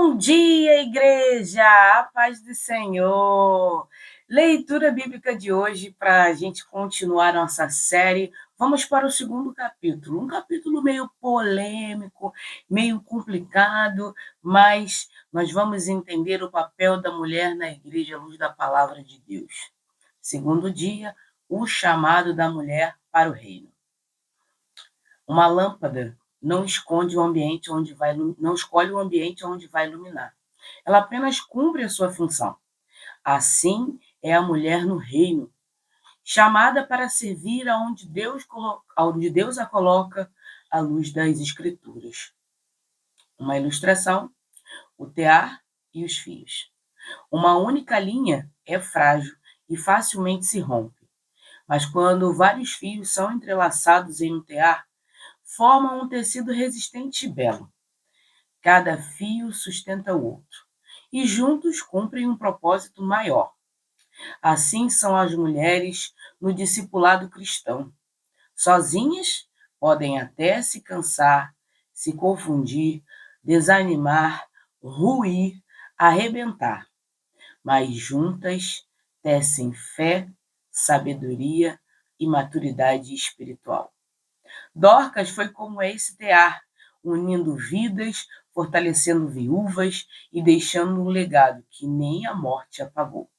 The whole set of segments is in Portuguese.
Bom dia, igreja! A paz do Senhor! Leitura bíblica de hoje para a gente continuar nossa série. Vamos para o segundo capítulo. Um capítulo meio polêmico, meio complicado, mas nós vamos entender o papel da mulher na igreja à luz da palavra de Deus. Segundo dia, o chamado da mulher para o reino. Uma lâmpada não esconde o ambiente onde vai, não escolhe o ambiente onde vai iluminar. Ela apenas cumpre a sua função. Assim é a mulher no reino, chamada para servir aonde Deus a coloca à luz das Escrituras. Uma ilustração, o tear e os fios. Uma única linha é frágil e facilmente se rompe, mas quando vários fios são entrelaçados em um tear, formam um tecido resistente e belo. Cada fio sustenta o outro, e juntos cumprem um propósito maior. Assim são as mulheres no discipulado cristão. Sozinhas, podem até se cansar, se confundir, desanimar, ruir, arrebentar, mas juntas tecem fé, sabedoria e maturidade espiritual. Dorcas foi como esse tear, unindo vidas, fortalecendo viúvas e deixando um legado que nem a morte apagou.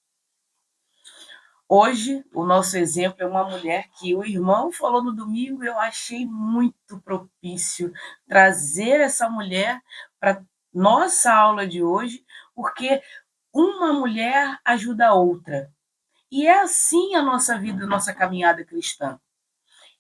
Hoje, o nosso exemplo é uma mulher que o irmão falou no domingo e eu achei muito propício trazer essa mulher para nossa aula de hoje, porque uma mulher ajuda a outra. E é assim a nossa vida, a nossa caminhada cristã.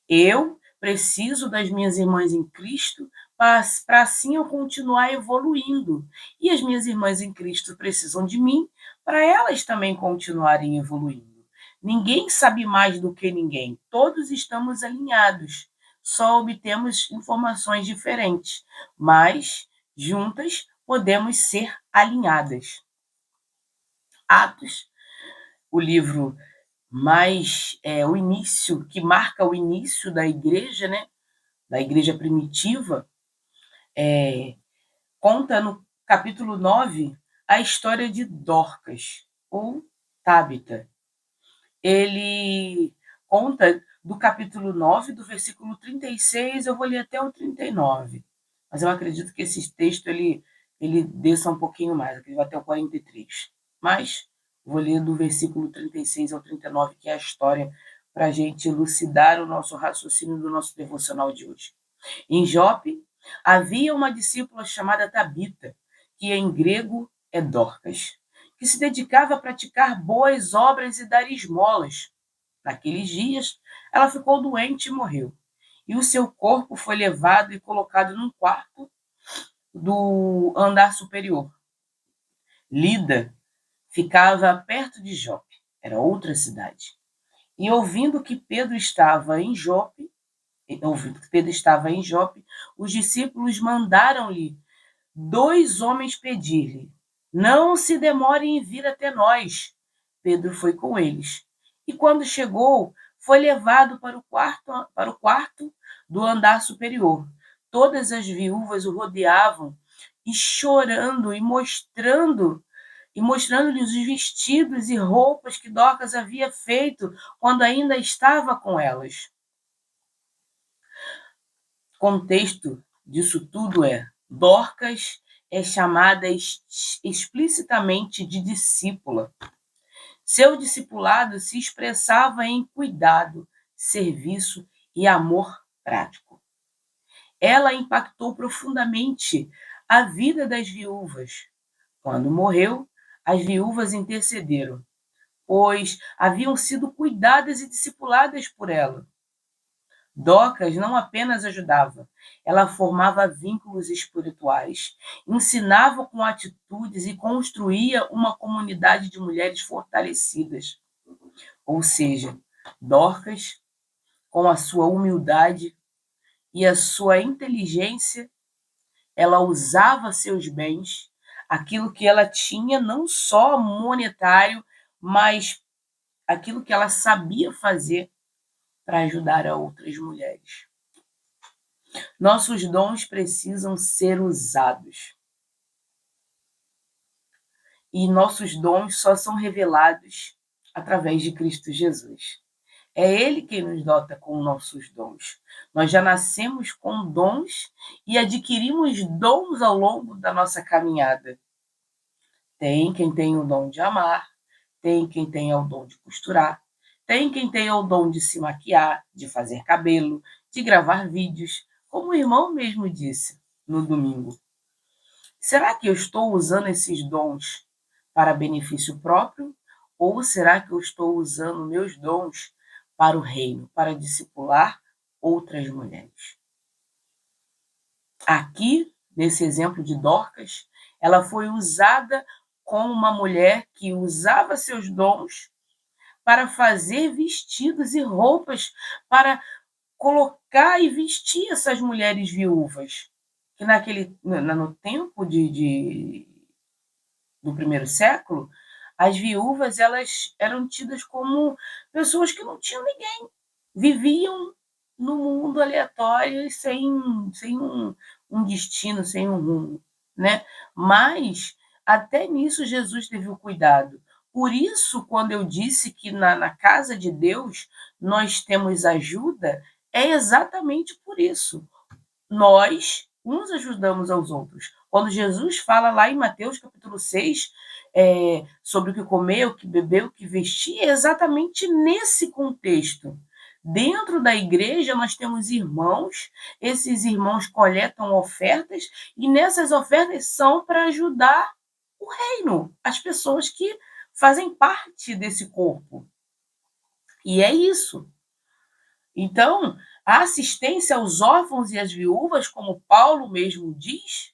Eu preciso das minhas irmãs em Cristo para assim eu continuar evoluindo. E as minhas irmãs em Cristo precisam de mim para elas também continuarem evoluindo. Ninguém sabe mais do que ninguém. Todos estamos alinhados. Só obtemos informações diferentes, mas juntas podemos ser alinhadas. Atos, o livro o início, que marca o início da igreja, né? Da igreja primitiva, conta no capítulo 9 a história de Dorcas, ou Tábita. Ele conta do capítulo 9, do versículo 36, eu vou ler até o 39, mas eu acredito que esse texto ele desça um pouquinho mais, ele vai até o 43. Mas vou ler do versículo 36 ao 39, que é a história, para a gente elucidar o nosso raciocínio do nosso devocional de hoje. Em Jope, havia uma discípula chamada Tabita, que em grego é Dorcas, que se dedicava a praticar boas obras e dar esmolas. Naqueles dias, ela ficou doente e morreu, e o seu corpo foi levado e colocado num quarto do andar superior. Lida ficava perto de Jope, era outra cidade. E ouvindo que Pedro estava em Jope, os discípulos mandaram-lhe 2 homens pedir-lhe: não se demore em vir até nós. Pedro foi com eles. E quando chegou, foi levado para o quarto do andar superior. Todas as viúvas o rodeavam e chorando e mostrando-lhes os vestidos e roupas que Dorcas havia feito quando ainda estava com elas. O contexto disso tudo é: Dorcas é chamada explicitamente de discípula. Seu discipulado se expressava em cuidado, serviço e amor prático. Ela impactou profundamente a vida das viúvas. Quando morreu, as viúvas intercederam, pois haviam sido cuidadas e discipuladas por ela. Dorcas não apenas ajudava, ela formava vínculos espirituais, ensinava com atitudes e construía uma comunidade de mulheres fortalecidas. Ou seja, Dorcas, com a sua humildade e a sua inteligência, ela usava seus bens, aquilo que ela tinha, não só monetário, mas aquilo que ela sabia fazer para ajudar a outras mulheres. Nossos dons precisam ser usados. E nossos dons só são revelados através de Cristo Jesus. É Ele quem nos dota com nossos dons. Nós já nascemos com dons e adquirimos dons ao longo da nossa caminhada. Tem quem tem o dom de amar, tem quem tenha o dom de costurar, tem quem tenha o dom de se maquiar, de fazer cabelo, de gravar vídeos, como o irmão mesmo disse no domingo. Será que eu estou usando esses dons para benefício próprio? Ou será que eu estou usando meus dons para o reino, para discipular outras mulheres? Aqui, nesse exemplo de Dorcas, ela foi usada como uma mulher que usava seus dons para fazer vestidos e roupas para colocar e vestir essas mulheres viúvas. Que no tempo do primeiro século, as viúvas elas eram tidas como pessoas que não tinham ninguém, viviam no mundo aleatório e sem um destino, sem um rumo, né? Mas até nisso Jesus teve o cuidado. Por isso, quando eu disse que na casa de Deus nós temos ajuda, é exatamente por isso. Nós uns ajudamos aos outros. Quando Jesus fala lá em Mateus capítulo 6, sobre o que comer, o que beber, o que vestir, é exatamente nesse contexto. Dentro da igreja, nós temos irmãos, esses irmãos coletam ofertas, e nessas ofertas são para ajudar o reino, as pessoas que fazem parte desse corpo. E é isso. Então, a assistência aos órfãos e às viúvas, como Paulo mesmo diz,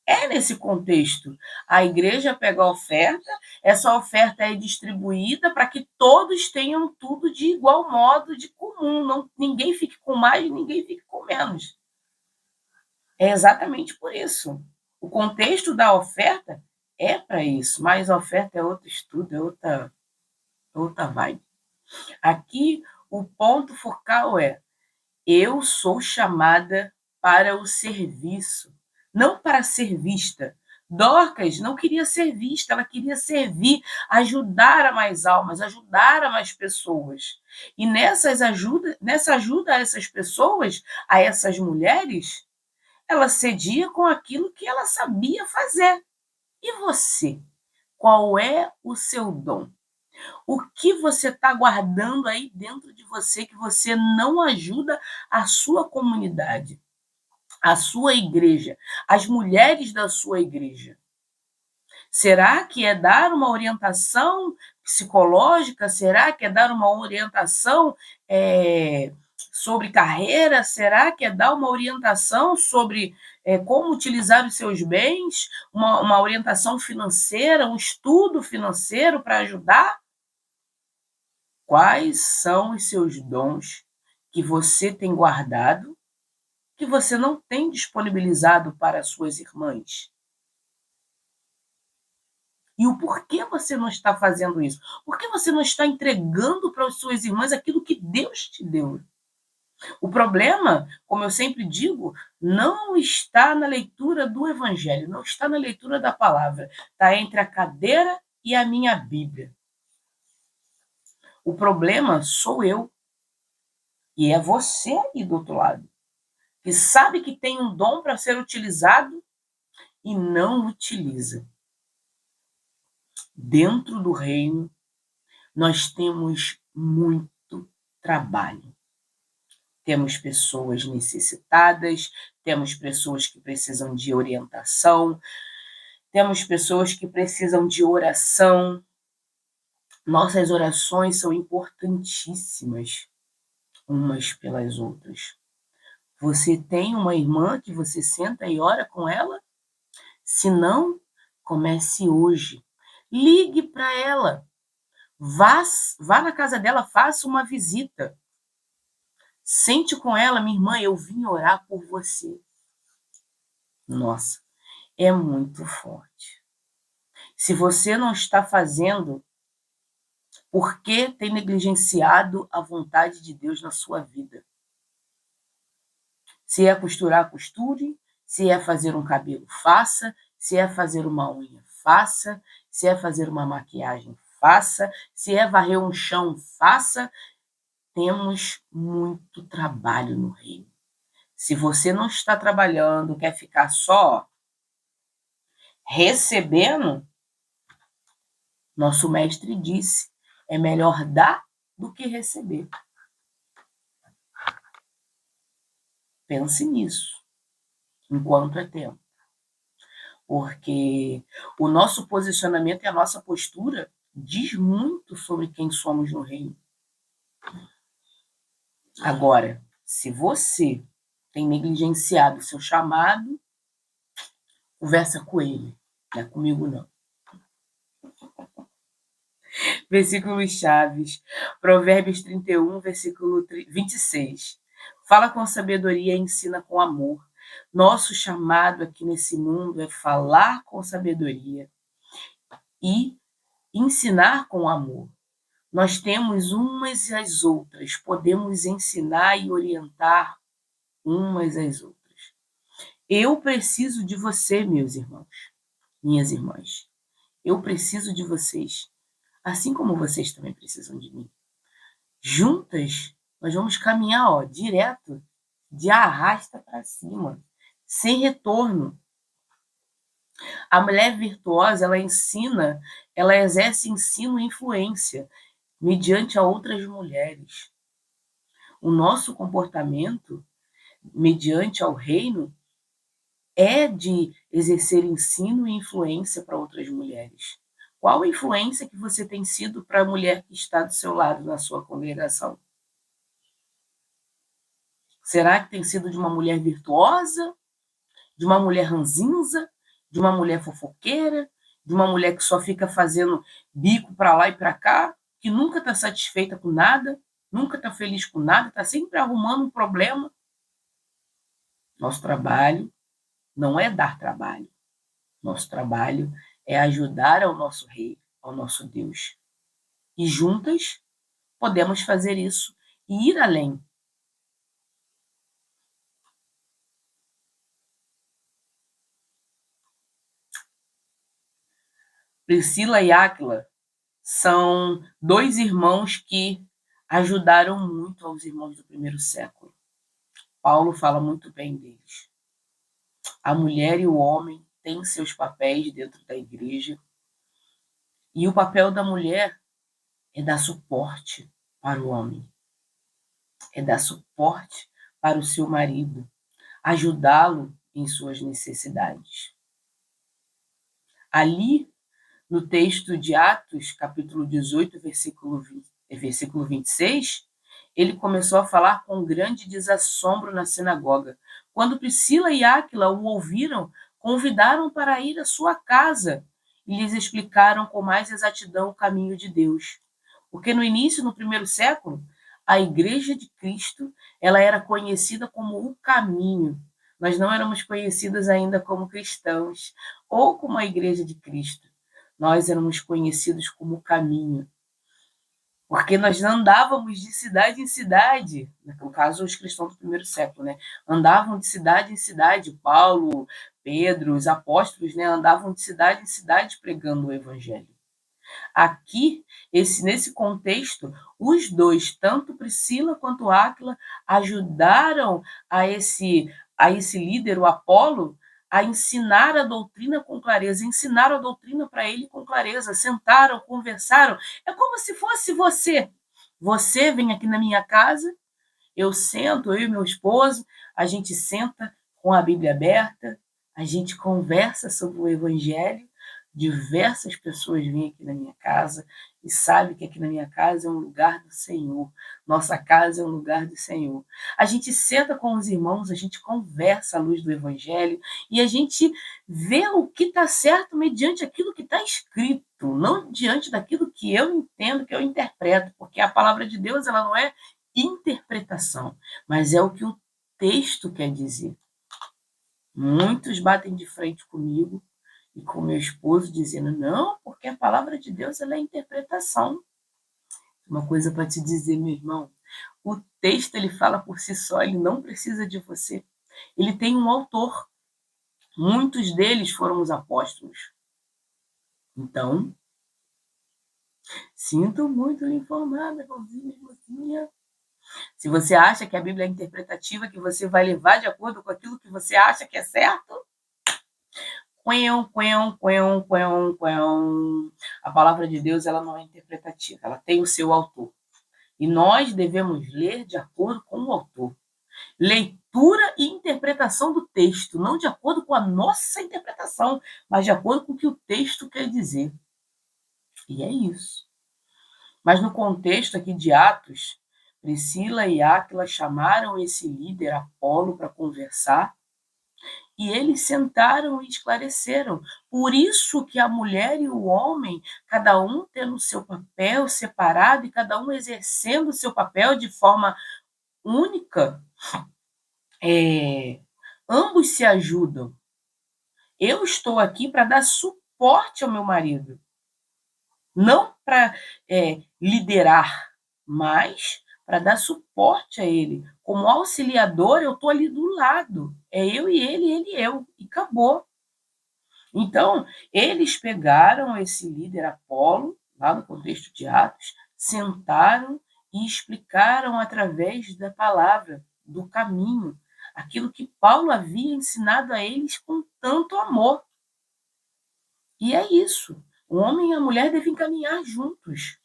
é nesse contexto. A igreja pega a oferta, essa oferta é distribuída para que todos tenham tudo de igual modo, de comum. Não, ninguém fique com mais, ninguém fique com menos. É exatamente por isso. O contexto da oferta é para isso, mas a oferta é outro estudo, é outra vibe. Aqui, o ponto focal é: eu sou chamada para o serviço, não para ser vista. Dorcas não queria ser vista, ela queria servir, ajudar a mais almas, ajudar a mais pessoas. E nessa ajuda a essas pessoas, a essas mulheres, ela cedia com aquilo que ela sabia fazer. E você? Qual é o seu dom? O que você está guardando aí dentro de você que você não ajuda a sua comunidade, a sua igreja, as mulheres da sua igreja? Será que é dar uma orientação psicológica? Será que é dar uma orientação sobre carreira? Será que é dar uma orientação sobre como utilizar os seus bens? Uma orientação financeira, um estudo financeiro para ajudar? Quais são os seus dons que você tem guardado, que você não tem disponibilizado para as suas irmãs? E o porquê você não está fazendo isso? Por que você não está entregando para as suas irmãs aquilo que Deus te deu? O problema, como eu sempre digo, não está na leitura do Evangelho, não está na leitura da palavra, está entre a cadeira e a minha Bíblia. O problema sou eu. E é você aí do outro lado, que sabe que tem um dom para ser utilizado e não utiliza. Dentro do reino, nós temos muito trabalho. Temos pessoas necessitadas, temos pessoas que precisam de orientação, temos pessoas que precisam de oração. Nossas orações são importantíssimas umas pelas outras. Você tem uma irmã que você senta e ora com ela? Se não, comece hoje. Ligue para ela. Vá na casa dela, faça uma visita. Sente com ela, minha irmã, eu vim orar por você. Nossa, é muito forte. Se você não está fazendo, por que tem negligenciado a vontade de Deus na sua vida? Se é costurar, costure. Se é fazer um cabelo, faça. Se é fazer uma unha, faça. Se é fazer uma maquiagem, faça. Se é varrer um chão, faça. Temos muito trabalho no reino. Se você não está trabalhando, quer ficar só recebendo, nosso mestre disse, é melhor dar do que receber. Pense nisso, enquanto é tempo. Porque o nosso posicionamento e a nossa postura diz muito sobre quem somos no reino. Agora, se você tem negligenciado o seu chamado, conversa com ele, não é comigo não. Versículos chaves. Provérbios 31, versículo 26. Fala com sabedoria e ensina com amor. Nosso chamado aqui nesse mundo é falar com sabedoria e ensinar com amor. Nós temos umas às outras, podemos ensinar e orientar umas às outras. Eu preciso de você, meus irmãos, minhas irmãs. Eu preciso de vocês, assim como vocês também precisam de mim. Juntas, nós vamos caminhar, direto, de arrasta para cima, sem retorno. A mulher virtuosa, ela ensina, ela exerce ensino e influência mediante a outras mulheres. O nosso comportamento, mediante ao reino, é de exercer ensino e influência para outras mulheres. Qual a influência que você tem sido para a mulher que está do seu lado na sua congregação? Será que tem sido de uma mulher virtuosa, de uma mulher ranzinza, de uma mulher fofoqueira, de uma mulher que só fica fazendo bico para lá e para cá, que nunca está satisfeita com nada, nunca está feliz com nada, está sempre arrumando um problema? Nosso trabalho não é dar trabalho. Nosso trabalho é ajudar ao nosso Rei, ao nosso Deus. E juntas podemos fazer isso e ir além. Priscila e Áquila são dois irmãos que ajudaram muito aos irmãos do primeiro século. Paulo fala muito bem deles. A mulher e o homem têm seus papéis dentro da igreja, e o papel da mulher é dar suporte para o homem, é dar suporte para o seu marido, ajudá-lo em suas necessidades. Ali, no texto de Atos, capítulo 18, versículo 26, ele começou a falar com grande desassombro na sinagoga. Quando Priscila e Áquila o ouviram, convidaram para ir à sua casa e lhes explicaram com mais exatidão o caminho de Deus. Porque no início, no primeiro século, a Igreja de Cristo, ela era conhecida como o caminho. Nós não éramos conhecidos ainda como cristãos ou como a Igreja de Cristo. Nós éramos conhecidos como o caminho. Porque nós andávamos de cidade em cidade, no caso, os cristãos do primeiro século, né? Andavam de cidade em cidade. Paulo, Pedro, os apóstolos, né? Andavam de cidade em cidade pregando o evangelho. Aqui, nesse contexto, os dois, tanto Priscila quanto Áquila, ajudaram a esse líder, o Apolo, a ensinar a doutrina com clareza, ensinaram a doutrina para ele com clareza, sentaram, conversaram. É como se fosse você. Você vem aqui na minha casa, eu sento, eu e meu esposo, a gente senta com a Bíblia aberta, a gente conversa sobre o Evangelho. Diversas pessoas vêm aqui na minha casa e sabem que aqui na minha casa é um lugar do Senhor. Nossa casa é um lugar do Senhor. A gente senta com os irmãos, a gente conversa à luz do Evangelho e a gente vê o que está certo mediante aquilo que está escrito, não diante daquilo que eu entendo, que eu interpreto, porque a palavra de Deus ela não é interpretação, mas é o que o texto quer dizer. Muitos batem de frente comigo e com meu esposo dizendo, não, porque a palavra de Deus ela é interpretação. Uma coisa para te dizer, meu irmão, o texto ele fala por si só, ele não precisa de você. Ele tem um autor. Muitos deles foram os apóstolos. Então, sinto muito lhe informar, minha irmãzinha. Se você acha que a Bíblia é interpretativa, que você vai levar de acordo com aquilo que você acha que é certo, a palavra de Deus ela não é interpretativa, ela tem o seu autor. E nós devemos ler de acordo com o autor. Leitura e interpretação do texto, não de acordo com a nossa interpretação, mas de acordo com o que o texto quer dizer. E é isso. Mas no contexto aqui de Atos, Priscila e Áquila chamaram esse líder Apolo para conversar e eles sentaram e esclareceram. Por isso que a mulher e o homem, cada um tendo o seu papel separado e cada um exercendo o seu papel de forma única, ambos se ajudam. Eu estou aqui para dar suporte ao meu marido, não para liderar, mas para dar suporte a ele. Como auxiliador, eu estou ali do lado. É eu e ele e eu. E acabou. Então, eles pegaram esse líder Apolo, lá no contexto de Atos, sentaram e explicaram através da palavra, do caminho, aquilo que Paulo havia ensinado a eles com tanto amor. E é isso. O homem e a mulher devem caminhar juntos,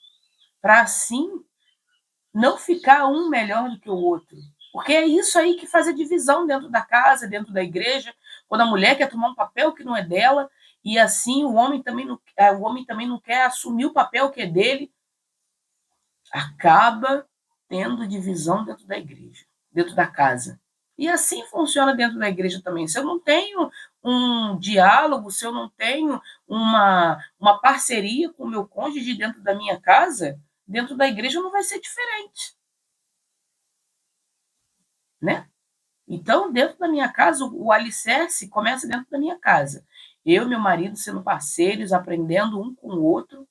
para assim não ficar um melhor do que o outro. Porque é isso aí que faz a divisão dentro da casa, dentro da igreja, quando a mulher quer tomar um papel que não é dela, e assim o homem também não quer assumir o papel que é dele, acaba tendo divisão dentro da igreja, dentro da casa. E assim funciona dentro da igreja também. Se eu não tenho um diálogo, se eu não tenho uma parceria com o meu cônjuge dentro da minha casa, dentro da igreja não vai ser diferente. Né? Então, dentro da minha casa, o alicerce começa dentro da minha casa. Eu e meu marido sendo parceiros, aprendendo um com o outro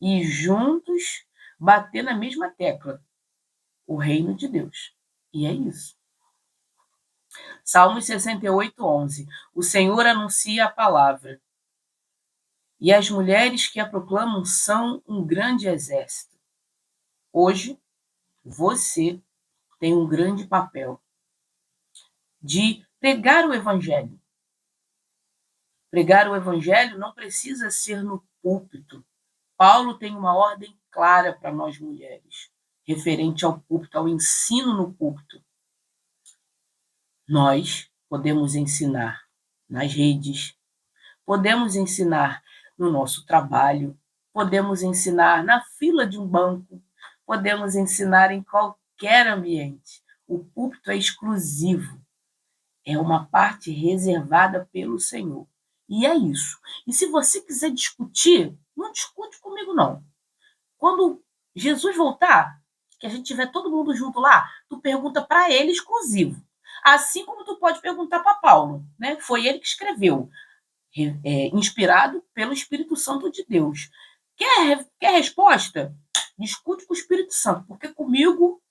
e juntos bater na mesma tecla, o reino de Deus. E é isso. Salmos 68, 11. O Senhor anuncia a palavra, e as mulheres que a proclamam são um grande exército. Hoje, você tem um grande papel de pregar o evangelho. Pregar o evangelho não precisa ser no púlpito. Paulo tem uma ordem clara para nós mulheres, referente ao púlpito, ao ensino no púlpito. Nós podemos ensinar nas redes, podemos ensinar no nosso trabalho, podemos ensinar na fila de um banco, podemos ensinar em qualquer ambiente. O púlpito é exclusivo, é uma parte reservada pelo Senhor. E é isso. E se você quiser discutir, não discute comigo, não. Quando Jesus voltar, que a gente tiver todo mundo junto lá, tu pergunta para ele exclusivo. Assim como tu pode perguntar para Paulo, né? Foi ele que escreveu, inspirado pelo Espírito Santo de Deus. Quer resposta? Discute com o Espírito Santo, porque comigo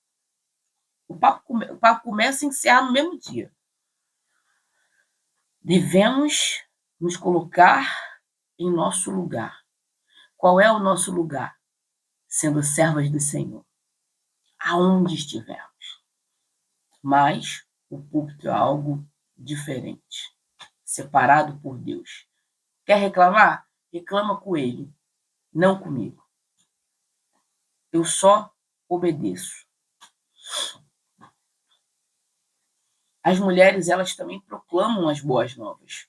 o papo começa e encerra no mesmo dia. Devemos nos colocar em nosso lugar. Qual é o nosso lugar? Sendo servas do Senhor, aonde estivermos. Mas o púlpito é algo diferente, separado por Deus. Quer reclamar? Reclama com ele, não comigo. Eu só obedeço. As mulheres, elas também proclamam as boas novas.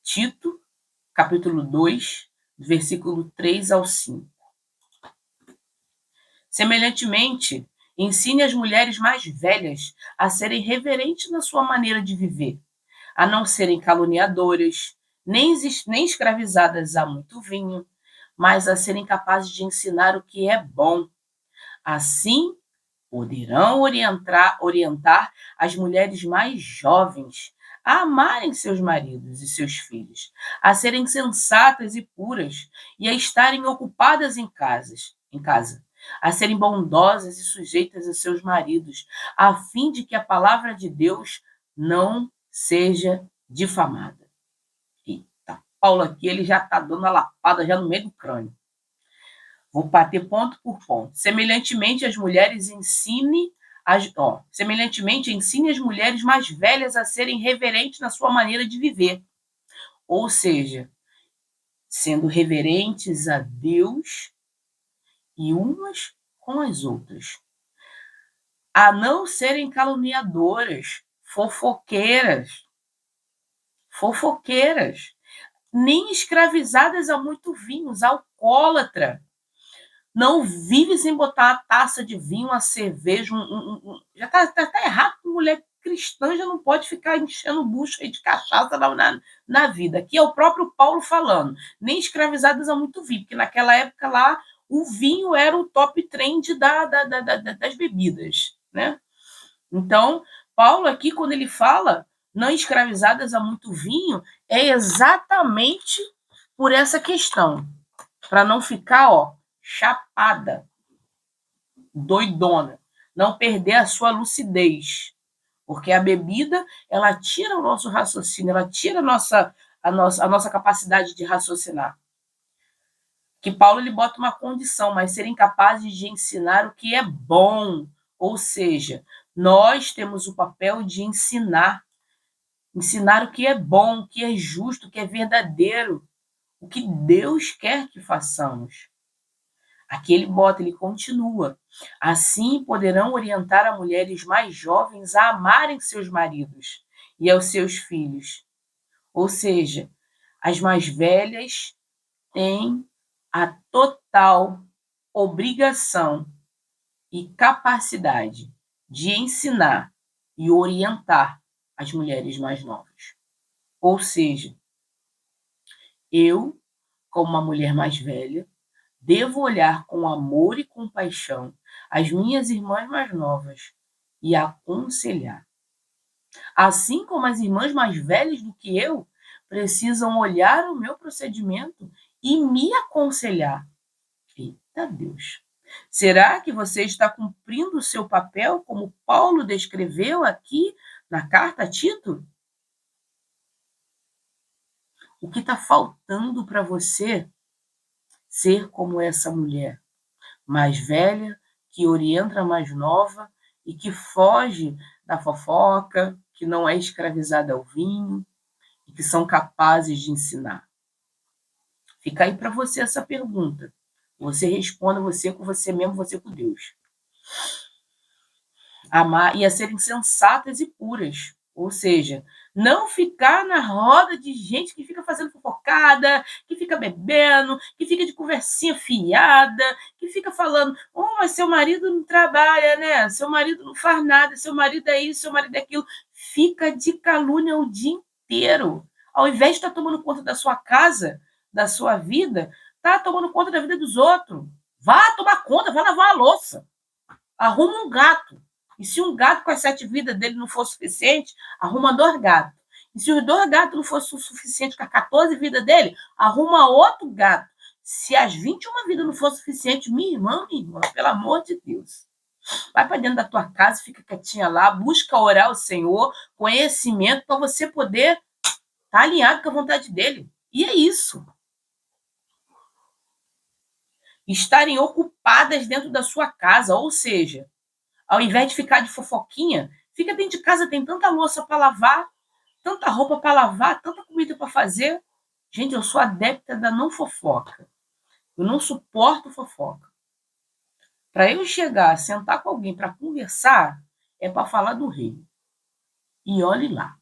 Tito, capítulo 2, versículo 3 ao 5. Semelhantemente, ensine as mulheres mais velhas a serem reverentes na sua maneira de viver, a não serem caluniadoras, nem escravizadas a muito vinho, mas a serem capazes de ensinar o que é bom. Assim, poderão orientar as mulheres mais jovens a amarem seus maridos e seus filhos, a serem sensatas e puras e a estarem ocupadas em casa, a serem bondosas e sujeitas a seus maridos, a fim de que a palavra de Deus não seja difamada. Eita. Paulo aqui, ele já está dando a lapada já no meio do crânio. Vou bater ponto por ponto. Semelhantemente, as mulheres ensine as mulheres mais velhas a serem reverentes na sua maneira de viver. Ou seja, sendo reverentes a Deus e umas com as outras. A não serem caluniadoras, fofoqueiras, nem escravizadas a muito vinho, alcoólatra. Não vive sem botar uma taça de vinho, uma cerveja, já tá errado, mulher cristã já não pode ficar enchendo o bucho aí de cachaça na vida. Aqui é o próprio Paulo falando, nem escravizadas a muito vinho, porque naquela época lá o vinho era o top trend das bebidas, né? Então, Paulo aqui, quando ele fala não escravizadas a muito vinho, é exatamente por essa questão, para não ficar, chapada, doidona, não perder a sua lucidez, porque a bebida, ela tira o nosso raciocínio, ela tira a nossa capacidade de raciocinar. Que Paulo ele bota uma condição, mas serem capazes de ensinar o que é bom, ou seja, nós temos o papel de ensinar o que é bom, o que é justo, o que é verdadeiro, o que Deus quer que façamos. Aqui ele continua. Assim poderão orientar a mulheres mais jovens a amarem seus maridos e aos seus filhos. Ou seja, as mais velhas têm a total obrigação e capacidade de ensinar e orientar as mulheres mais novas. Ou seja, eu, como uma mulher mais velha, devo olhar com amor e compaixão as minhas irmãs mais novas e aconselhar. Assim como as irmãs mais velhas do que eu precisam olhar o meu procedimento e me aconselhar. Eita Deus! Será que você está cumprindo o seu papel como Paulo descreveu aqui na carta a Tito? O que está faltando para você ser como essa mulher mais velha, que orienta a mais nova e que foge da fofoca, que não é escravizada ao vinho e que são capazes de ensinar? Fica aí para você essa pergunta. Você responda, você com você mesmo, você com Deus. Amar e a serem sensatas e puras. Ou seja, não ficar na roda de gente que fica fazendo fofocada, que fica bebendo, que fica de conversinha fiada, que fica falando, mas seu marido não trabalha, né? Seu marido não faz nada, seu marido é isso, seu marido é aquilo. Fica de calúnia o dia inteiro. Ao invés de estar tomando conta da sua casa, da sua vida, está tomando conta da vida dos outros. Vá tomar conta, vá lavar a louça. Arruma um gato. E se um gato com as 7 vidas dele não for suficiente, arruma 2 gatos. E se os 2 gatos não fossem o suficiente com as 14 vidas dele, arruma outro gato. Se as 21 vidas não for suficiente, minha irmã, pelo amor de Deus. Vai para dentro da tua casa, fica quietinha lá, busca orar ao Senhor, conhecimento, para você poder estar alinhado com a vontade dele. E é isso. Estarem ocupadas dentro da sua casa, ou seja, ao invés de ficar de fofoquinha, fica dentro de casa, tem tanta louça para lavar, tanta roupa para lavar, tanta comida para fazer. Gente, eu sou adepta da não fofoca. Eu não suporto fofoca. Para eu chegar, sentar com alguém para conversar, é para falar do rei. E olhe lá.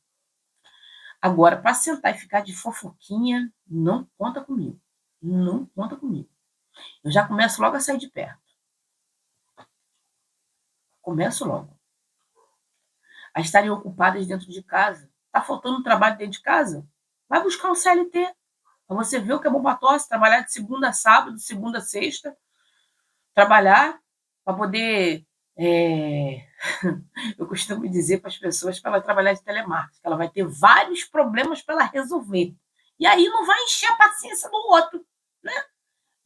Agora, para sentar e ficar de fofoquinha, não conta comigo. Não conta comigo. Eu já começo logo a sair de perto. Começo logo. A estarem ocupadas dentro de casa. Está faltando trabalho dentro de casa? Vai buscar um CLT. Para você ver o que é bom para tosse, trabalhar de segunda a sábado, de segunda a sexta. Trabalhar para poder... Eu costumo dizer para as pessoas para ela trabalhar de telemarketing, que ela vai ter vários problemas para ela resolver. E aí não vai encher a paciência do outro, né?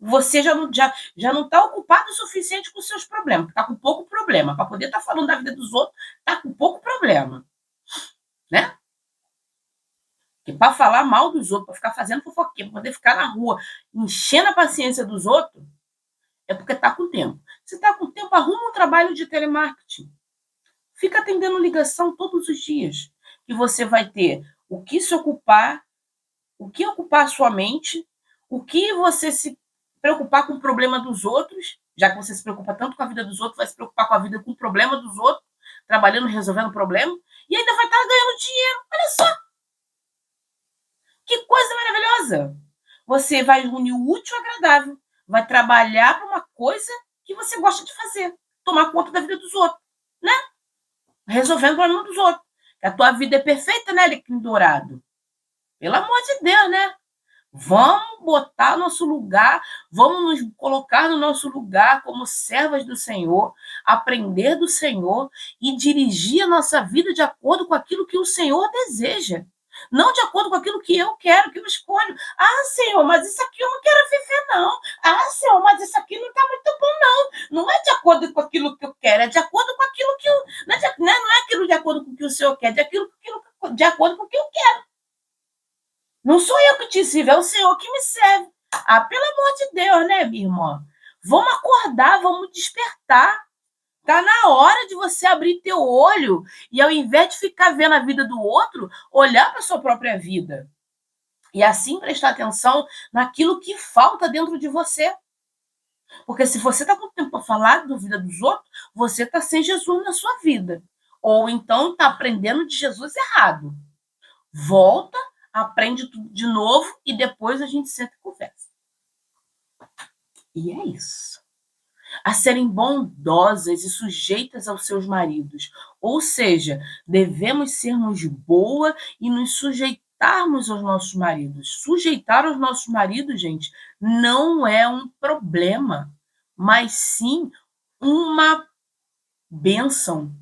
Você já não está ocupado o suficiente com os seus problemas, está com pouco problema. Para poder estar falando da vida dos outros, está com pouco problema. Né? Porque para falar mal dos outros, para ficar fazendo fofoquinha, para poder ficar na rua enchendo a paciência dos outros, é porque está com tempo. Se está com tempo, arruma um trabalho de telemarketing. Fica atendendo ligação todos os dias. E você vai ter o que se ocupar, o que ocupar a sua mente, o que você se preocupar com o problema dos outros, já que você se preocupa tanto com a vida dos outros, vai se preocupar com a vida, com o problema dos outros, trabalhando, resolvendo o problema, e ainda vai estar ganhando dinheiro. Olha só! Que coisa maravilhosa! Você vai unir o útil ao agradável, vai trabalhar para uma coisa que você gosta de fazer, tomar conta da vida dos outros, né? Resolvendo o problema dos outros. Que a tua vida é perfeita, né, Alecrim Dourado? Pelo amor de Deus, né? Vamos botar nosso lugar, vamos nos colocar no nosso lugar como servas do Senhor, aprender do Senhor e dirigir a nossa vida de acordo com aquilo que o Senhor deseja. Não de acordo com aquilo que eu quero, que eu escolho. Ah, Senhor, mas isso aqui eu não quero viver, não. Ah, Senhor, mas isso aqui não está muito bom, não. Não é de acordo com aquilo que eu quero, é de acordo com aquilo que eu. Não é aquilo de acordo com o que o Senhor quer, de acordo com o que eu quero. Não sou eu que te sirvo, é o Senhor que me serve. Ah, pelo amor de Deus, né, minha irmã? Vamos acordar, vamos despertar. Tá na hora de você abrir teu olho e, ao invés de ficar vendo a vida do outro, olhar para sua própria vida. E assim prestar atenção naquilo que falta dentro de você. Porque se você está com tempo para falar da vida dos outros, você está sem Jesus na sua vida. Ou então está aprendendo de Jesus errado. Volta, aprende tudo de novo e depois a gente senta e conversa. E é isso. A serem bondosas e sujeitas aos seus maridos. Ou seja, devemos sermos boa e nos sujeitarmos aos nossos maridos. Sujeitar aos nossos maridos, gente, não é um problema, mas sim uma bênção.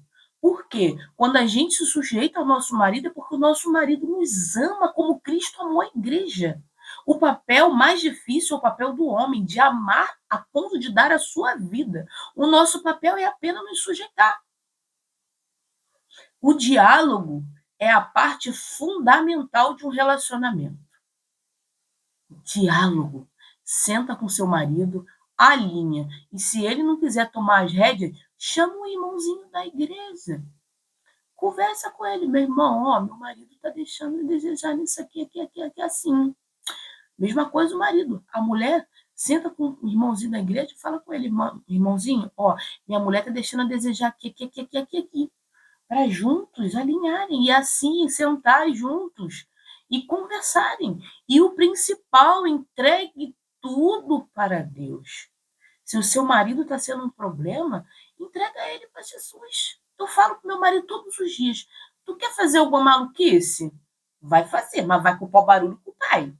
Por quê? Quando a gente se sujeita ao nosso marido, é porque o nosso marido nos ama como Cristo amou a igreja. O papel mais difícil é o papel do homem, de amar a ponto de dar a sua vida. O nosso papel é apenas nos sujeitar. O diálogo é a parte fundamental de um relacionamento. Diálogo. Senta com seu marido, alinha. E se ele não quiser tomar as rédeas, chama o irmãozinho da igreja. Conversa com ele, meu irmão, ó, meu marido está deixando de desejar nisso aqui, assim. Mesma coisa o marido. A mulher senta com o irmãozinho da igreja e fala com ele, irmãozinho, ó, minha mulher está deixando a desejar aqui. Para juntos alinharem e assim sentar juntos e conversarem. E o principal, entregue tudo para Deus. Se o seu marido está sendo um problema, entrega ele para Jesus. Eu falo para meu marido todos os dias: tu quer fazer alguma maluquice? Vai fazer, mas vai culpar o barulho com o pai.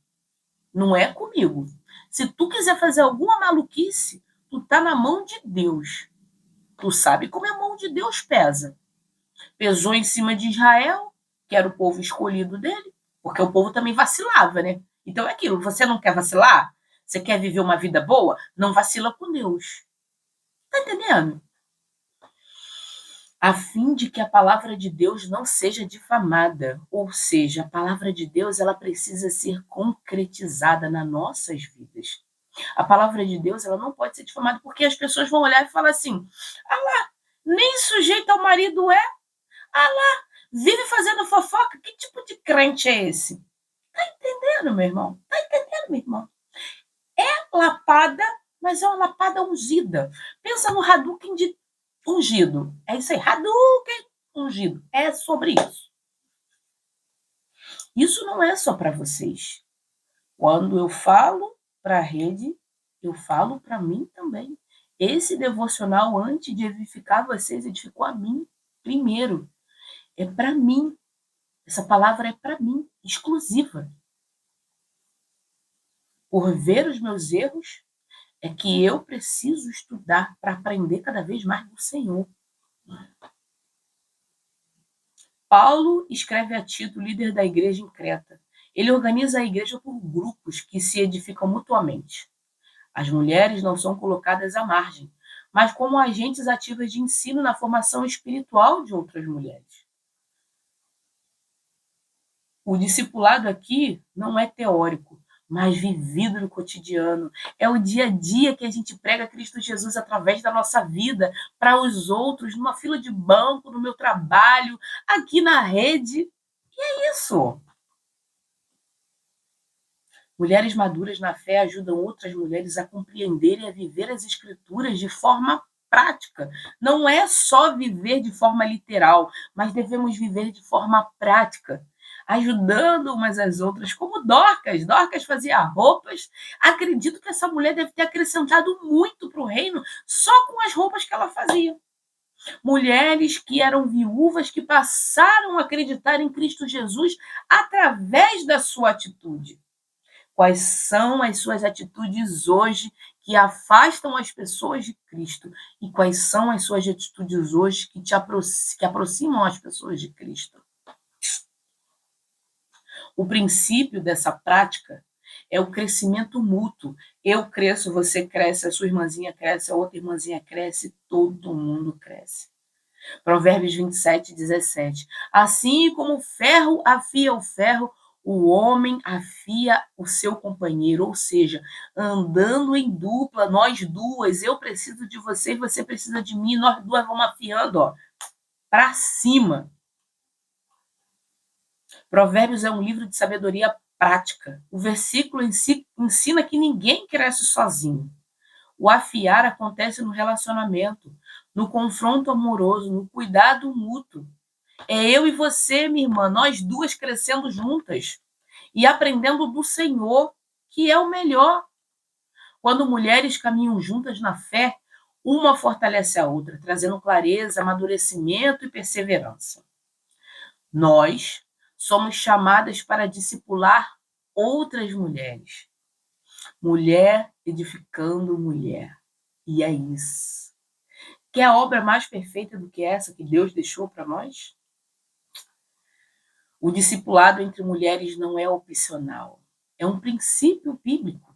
Não é comigo. Se tu quiser fazer alguma maluquice, tu tá na mão de Deus. Tu sabe como a mão de Deus pesa. Pesou em cima de Israel, que era o povo escolhido dele, porque o povo também vacilava, né? Então é aquilo, você não quer vacilar? Você quer viver uma vida boa? Não vacila com Deus. Tá entendendo? A fim de que a palavra de Deus não seja difamada. Ou seja, a palavra de Deus ela precisa ser concretizada nas nossas vidas. A palavra de Deus ela não pode ser difamada, porque as pessoas vão olhar e falar assim: ah lá, nem sujeito ao marido é? Ah lá, vive fazendo fofoca? Que tipo de crente é esse? Tá entendendo, meu irmão? Tá entendendo, meu irmão? É lapada, mas é uma lapada ungida. Pensa no Hadouken de ungido. É isso aí, Hadouken ungido. É sobre isso. Isso não é só para vocês. Quando eu falo para a rede, eu falo para mim também. Esse devocional, antes de edificar vocês, edificou a mim primeiro. É para mim. Essa palavra é para mim, exclusiva. Por ver os meus erros, é que eu preciso estudar para aprender cada vez mais do Senhor. Paulo escreve a Tito, líder da igreja em Creta. Ele organiza a igreja por grupos que se edificam mutuamente. As mulheres não são colocadas à margem, mas como agentes ativas de ensino na formação espiritual de outras mulheres. O discipulado aqui não é teórico, mas vivido no cotidiano. É o dia a dia que a gente prega Cristo Jesus através da nossa vida para os outros, numa fila de banco, no meu trabalho, aqui na rede. E é isso. Mulheres maduras na fé ajudam outras mulheres a compreenderem e a viver as Escrituras de forma prática. Não é só viver de forma literal, mas devemos viver de forma prática, ajudando umas às outras, como Dorcas. Dorcas fazia roupas. Acredito que essa mulher deve ter acrescentado muito para o reino só com as roupas que ela fazia. Mulheres que eram viúvas, que passaram a acreditar em Cristo Jesus através da sua atitude. Quais são as suas atitudes hoje que afastam as pessoas de Cristo? E quais são as suas atitudes hoje que aproximam as pessoas de Cristo? O princípio dessa prática é o crescimento mútuo. Eu cresço, você cresce, a sua irmãzinha cresce, a outra irmãzinha cresce, todo mundo cresce. Provérbios 27, 17. Assim como o ferro afia o ferro, o homem afia o seu companheiro, ou seja, andando em dupla, nós duas, eu preciso de você, você precisa de mim, nós duas vamos afiando, ó, para cima. Provérbios é um livro de sabedoria prática. O versículo em si ensina que ninguém cresce sozinho. O afiar acontece no relacionamento, no confronto amoroso, no cuidado mútuo. É eu e você, minha irmã, nós duas crescendo juntas e aprendendo do Senhor, que é o melhor. Quando mulheres caminham juntas na fé, uma fortalece a outra, trazendo clareza, amadurecimento e perseverança. Nós somos chamadas para discipular outras mulheres. Mulher edificando mulher. E é isso. Quer a obra mais perfeita do que essa que Deus deixou para nós? O discipulado entre mulheres não é opcional, é um princípio bíblico.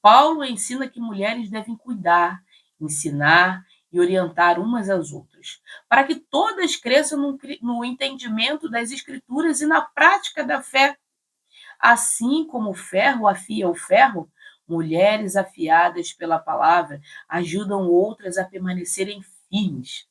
Paulo ensina que mulheres devem cuidar, ensinar e orientar umas às outras, para que todas cresçam no entendimento das Escrituras e na prática da fé. Assim como o ferro afia o ferro, mulheres afiadas pela palavra ajudam outras a permanecerem firmes.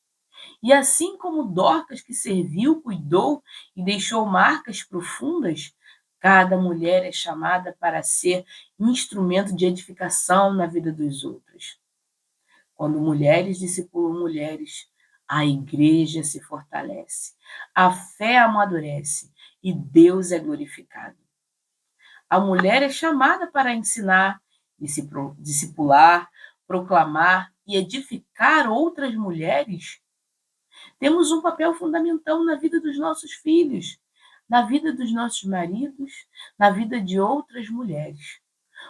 E assim como Dorcas, que serviu, cuidou e deixou marcas profundas, cada mulher é chamada para ser instrumento de edificação na vida dos outros. Quando mulheres discipulam mulheres, a igreja se fortalece, a fé amadurece e Deus é glorificado. A mulher é chamada para ensinar, discipular, proclamar e edificar outras mulheres. Temos um papel fundamental na vida dos nossos filhos, na vida dos nossos maridos, na vida de outras mulheres.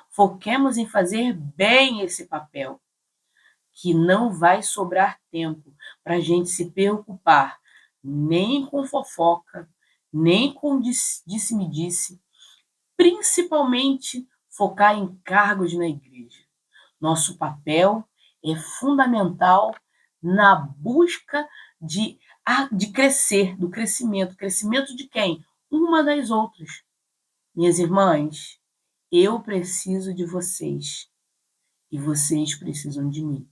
Foquemos em fazer bem esse papel, que não vai sobrar tempo para a gente se preocupar nem com fofoca, nem com disse-me-disse, principalmente focar em cargos na igreja. Nosso papel é fundamental na busca de crescer, do crescimento. Crescimento de quem? Uma das outras. Minhas irmãs, eu preciso de vocês e vocês precisam de mim.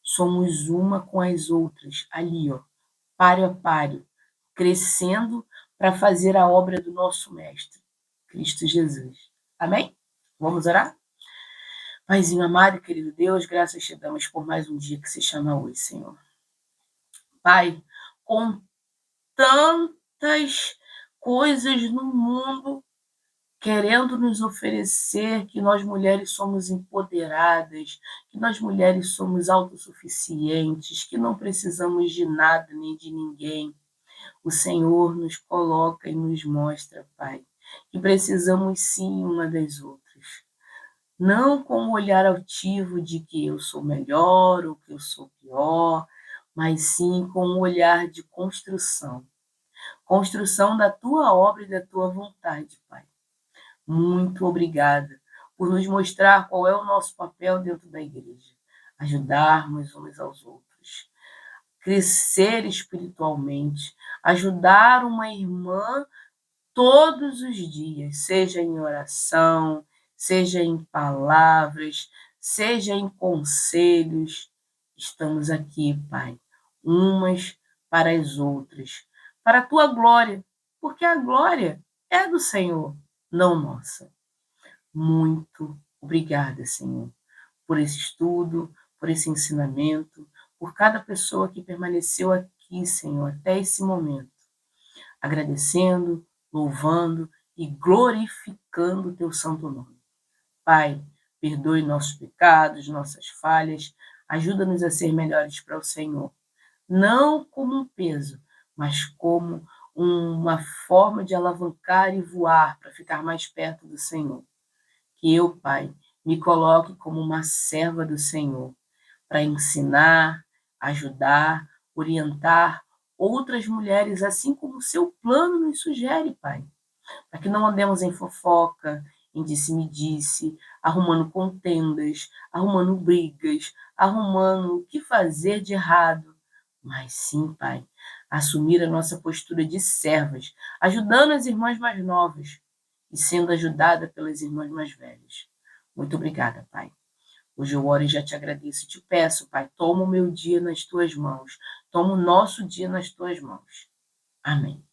Somos uma com as outras, ali, ó, páreo a páreo, crescendo para fazer a obra do nosso Mestre, Cristo Jesus. Amém? Vamos orar? Paizinho amado e querido Deus, graças te damos por mais um dia que se chama hoje, Senhor. Pai, com tantas coisas no mundo querendo nos oferecer que nós mulheres somos empoderadas, que nós mulheres somos autossuficientes, que não precisamos de nada nem de ninguém. O Senhor nos coloca e nos mostra, Pai, que precisamos sim uma das outras. Não com o olhar altivo de que eu sou melhor ou que eu sou pior, mas sim com um olhar de construção. Construção da tua obra e da tua vontade, Pai. Muito obrigada por nos mostrar qual é o nosso papel dentro da igreja. Ajudarmos uns aos outros. Crescer espiritualmente. Ajudar uma irmã todos os dias, seja em oração, seja em palavras, seja em conselhos. Estamos aqui, Pai, umas para as outras, para a tua glória, porque a glória é do Senhor, não nossa. Muito obrigada, Senhor, por esse estudo, por esse ensinamento, por cada pessoa que permaneceu aqui, Senhor, até esse momento, agradecendo, louvando e glorificando o teu santo nome. Pai, perdoe nossos pecados, nossas falhas, ajuda-nos a ser melhores para o Senhor, não como um peso, mas como uma forma de alavancar e voar para ficar mais perto do Senhor. Que eu, Pai, me coloque como uma serva do Senhor, para ensinar, ajudar, orientar outras mulheres, assim como o seu plano nos sugere, Pai. Para que não andemos em fofoca, em disse-me-disse, arrumando contendas, arrumando brigas, arrumando o que fazer de errado. Mas sim, Pai, assumir a nossa postura de servas, ajudando as irmãs mais novas e sendo ajudada pelas irmãs mais velhas. Muito obrigada, Pai. Hoje eu oro e já te agradeço e te peço, Pai, toma o meu dia nas tuas mãos, toma o nosso dia nas tuas mãos. Amém.